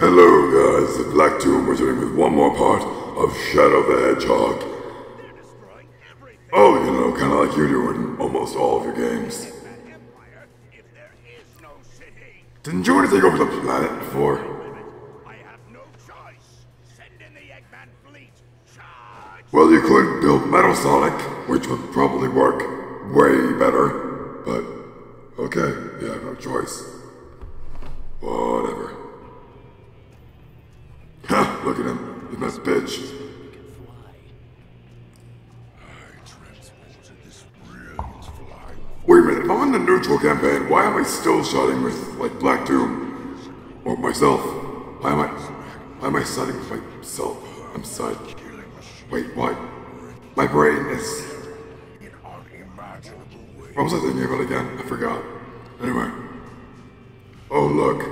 Hello guys, the Black Tomb returning with one more part of Shadow the Hedgehog. Oh, you know, kinda like you do in almost all of your games. Didn't you want to take over the planet before? I have no choice. Send in the Eggman fleet. Charge! Well, you could build Metal Sonic, which would probably work way better, but okay, yeah, no choice. Whatever. Ha! Look at him. He's my bitch. Wait a minute, if I'm in the neutral campaign, why am I still shooting with, like, Black Doom? Or myself? Why am I siding with myself? I'm siding. Wait, what? My brain is... What was I thinking about again? I forgot. Anyway. Oh look.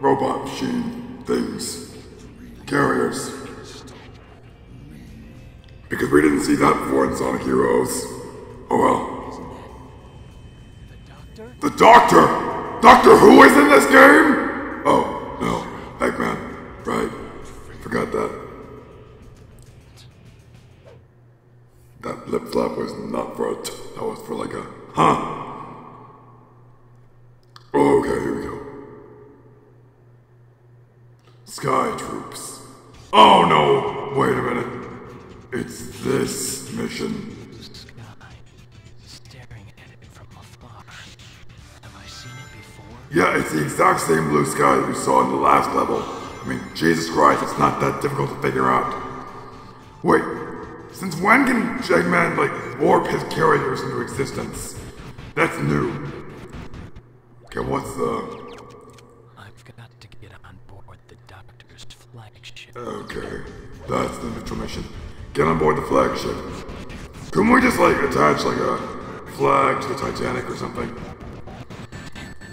Robot machine things. Carriers. Because we didn't see that before in Sonic Heroes. Oh well. The Doctor! Doctor Who is in this game?! Oh, no. Eggman. Right. Forgot that. That lip flap was not for a that was for like a... Huh? Oh, okay, here we go. Sky Troops. Oh no! Wait a minute. It's this mission. Yeah, it's the exact same blue sky that we saw in the last level. I mean, Jesus Christ, it's not that difficult to figure out. Wait, since when can Eggman, like, warp his carriers into existence? That's new. Okay, what's the... I've got to get on board the Doctor's flagship. Okay, that's the neutral mission. Get on board the flagship. Couldn't we just, like, attach, like, a flag to the Titanic or something?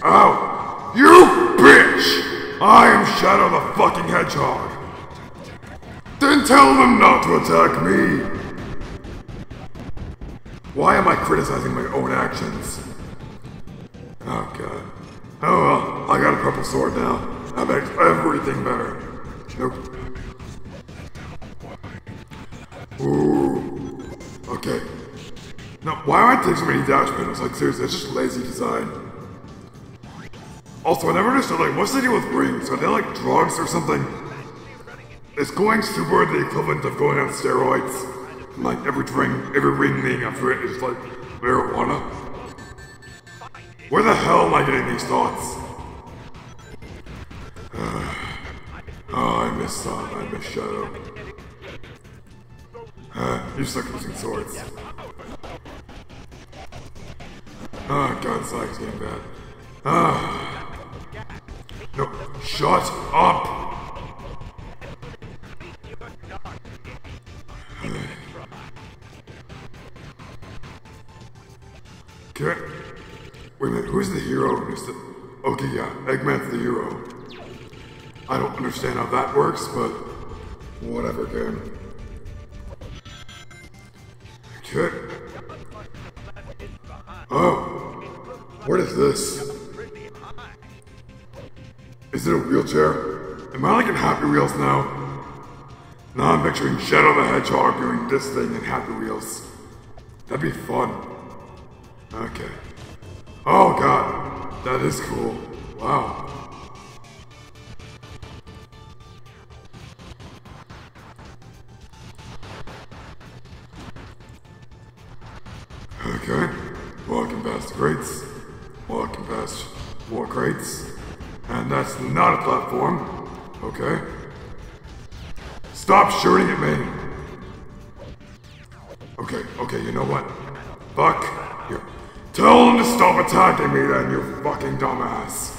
Ow! You bitch! I am Shadow the fucking Hedgehog! Then tell them not to attack me! Why am I criticizing my own actions? Oh god. Oh well, I got a purple sword now. That makes everything better. Nope. Ooh. Okay. Now, why am I taking so many dash panels? Like seriously, it's just lazy design. Also, I never understood, like, what's the deal with rings? Are they like drugs or something? Is going super the equivalent of going on steroids? And, like, every ring being after it is like marijuana? Where the hell am I getting these thoughts? Oh, I miss Sonic, I miss Shadow. You suck at using swords. Oh, God, Sonic's getting bad. No, shut up! Okay. Wait a minute, who's the hero? Okay, yeah, Eggman's the hero. I don't understand how that works, but whatever, game. Okay. Oh, what is this? Is it a wheelchair? Am I like in Happy Wheels now? Now I'm picturing Shadow the Hedgehog doing this thing in Happy Wheels. That'd be fun. Okay. Oh god, that is cool. Wow. Okay. Walking past the crates. Walking past more crates. And that's not a platform. Okay. Stop shooting at me. Okay, you know what? Fuck. Here. Tell them to stop attacking me then, you fucking dumbass.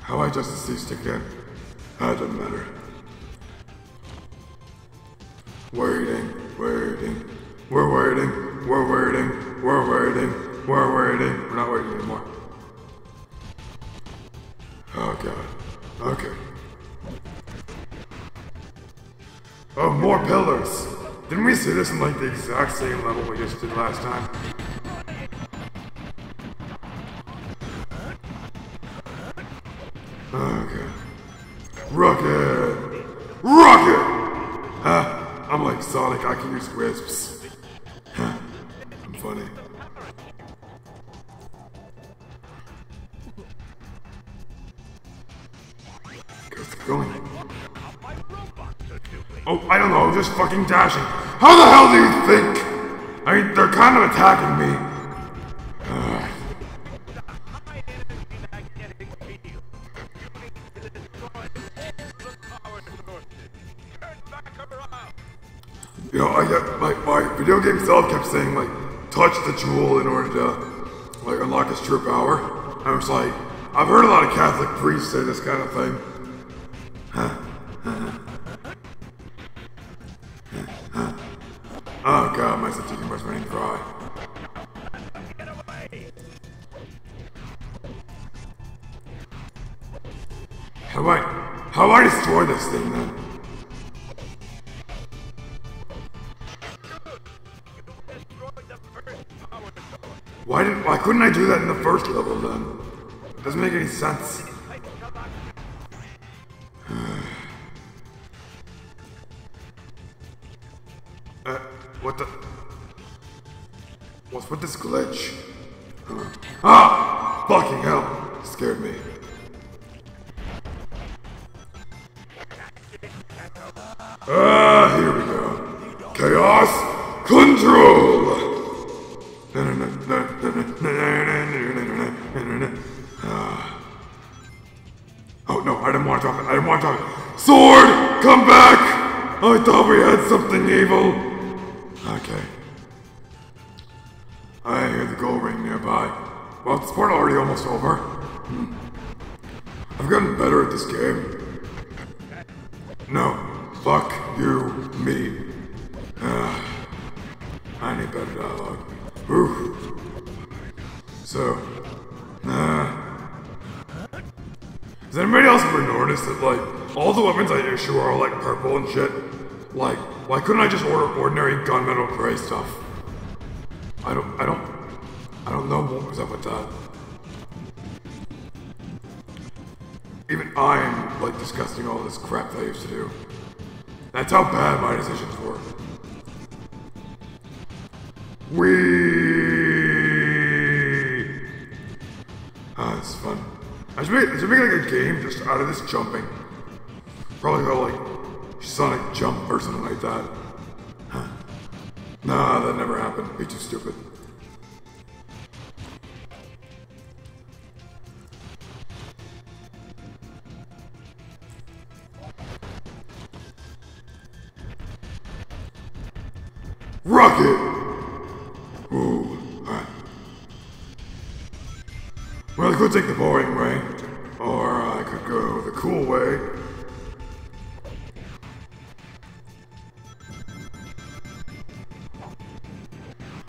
How I just ceased again? That doesn't matter. Waiting. We're waiting. We're not waiting anymore. Oh god. Okay. Oh, more pillars! Didn't we see this in like the exact same level we just did last time? Okay. Rocket! Rocket! I'm like Sonic, I can use wisps. I'm funny. How's it going? Oh, I don't know, just fucking dashing. How the hell do you think? I mean, they're kind of attacking me. You know, I get, like, my video game self kept saying, like, touch the jewel in order to, like, unlock his true power. I was like, I've heard a lot of Catholic priests say this kind of thing. Oh god, my sense of humor is running dry. How do I destroy this thing then? Why couldn't I do that in the first level then? It doesn't make any sense. What the? What's with this glitch? Ah! Fucking hell! Scared me. Here we go. Chaos control! Oh no, I didn't want to drop it. Sword! Come back! I thought we had something evil. Okay. I hear the gold ring nearby. Well, this part already almost over. I've gotten better at this game. No. Fuck you, me. I need better dialogue. Ooh. So, has anybody else ever noticed that, like, all the weapons I issue are all, like, purple and shit? Like, why couldn't I just order ordinary gunmetal gray stuff? I don't know what was up with that. Even I'm, like, discussing all this crap that I used to do. That's how bad my decisions were. It's fun. I should make like a game just out of this jumping. Probably called like Sonic Jump or something like that. Nah, that never happened. Be too stupid. Rocket! Ooh, alright. Well, I could take the boring way, or I could go the cool way.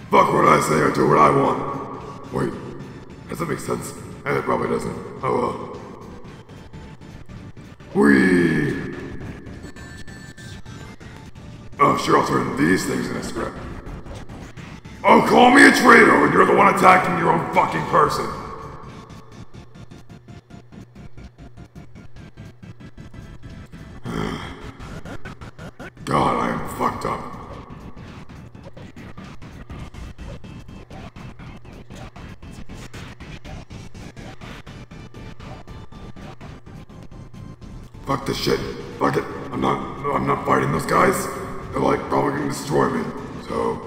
Fuck what I say, I do what I want. Wait, does that make sense? And it probably doesn't. Oh well. Whee! Oh, sure, I'll turn these things into scrap. Oh, call me a traitor when you're the one attacking your own fucking person. God, I am fucked up. Fuck this shit. Fuck it. I'm not fighting those guys. They're like probably gonna destroy me. So.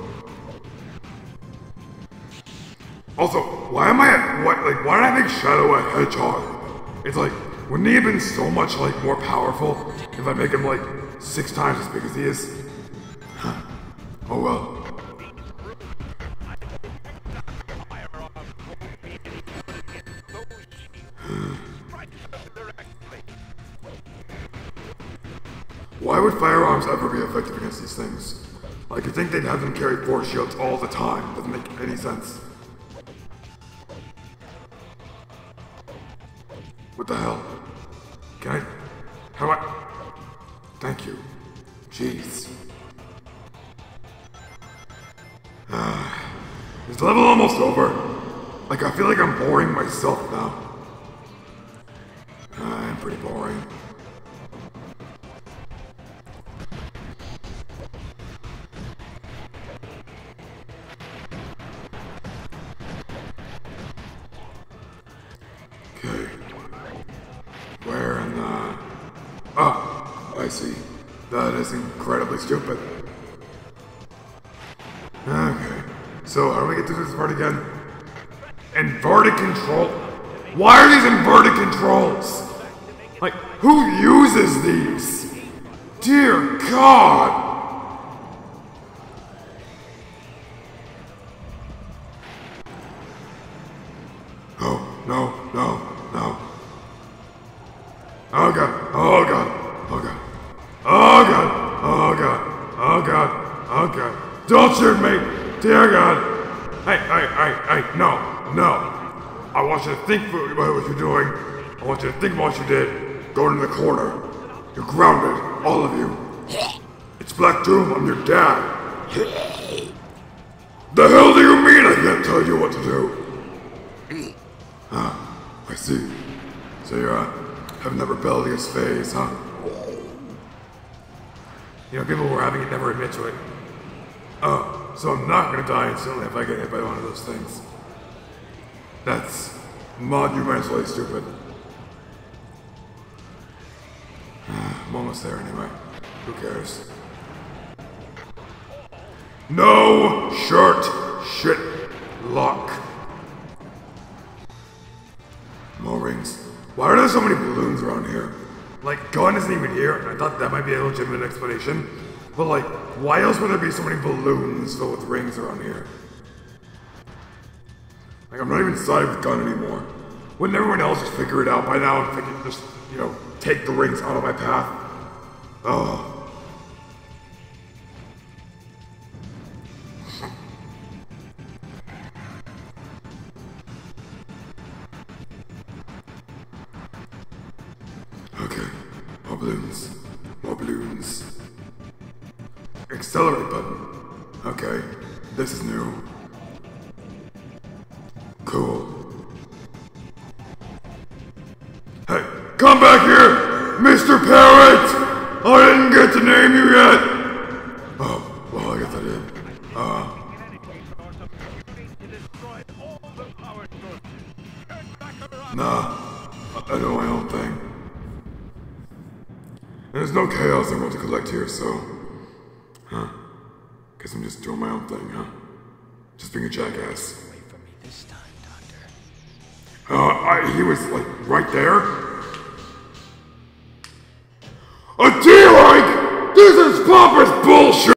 Also, why did I make Shadow a hedgehog? It's like, wouldn't he have been so much like more powerful if I make him like 6 times as big as he is? Huh. Oh well. Why would firearms ever be effective against these things? Like, you'd think they'd have them carry force shields all the time. Doesn't make any sense. What the hell? Can I... How do I... Thank you. Jeez. Is the level almost over? Like, I feel like I'm boring myself now. pretty boring. Okay. Where in the... Ah, I see. That is incredibly stupid. Okay. So, how do we get through this part again? Inverted control? Why are these inverted controls? Like, who uses these? Dear God! Oh, no, no, no. Oh God, oh God, oh God. Oh God, oh God, oh God, oh God. Don't shoot me! Dear God! Hey, no, no. I want you to think about what you're doing. I want you to think about what you did. Go into the corner. You're grounded, all of you. It's Black Doom, I'm your dad. The hell do you mean I can't tell you what to do? I see. So you're having that rebellious phase, huh? You know, people who are having it never admit to it. Oh, so I'm not gonna die instantly if I get hit by one of those things. That's monumentally stupid. I'm almost there anyway. Who cares? No shirt shit luck. More rings. Why are there so many balloons around here? Like, Gun isn't even here, and I thought that might be a legitimate explanation. But like, why else would there be so many balloons filled with rings around here? Like, I'm not even siding with Gun anymore. Wouldn't everyone else just figure it out by now and just, you know, take the rings out of my path? Oh. Okay, more balloons. More balloons. Accelerate button. Okay, this is new. Cool. Hey, come back here, Mr. Parrot! I didn't get to name you yet! Oh, well, I guess I did. Nah, I do my own thing. There's no chaos I'm going to collect here, so... Guess I'm just doing my own thing, huh? Just being a jackass. Wait for me this time, Doctor. He was, like, right there? A T-like? This is Papa's bullshit!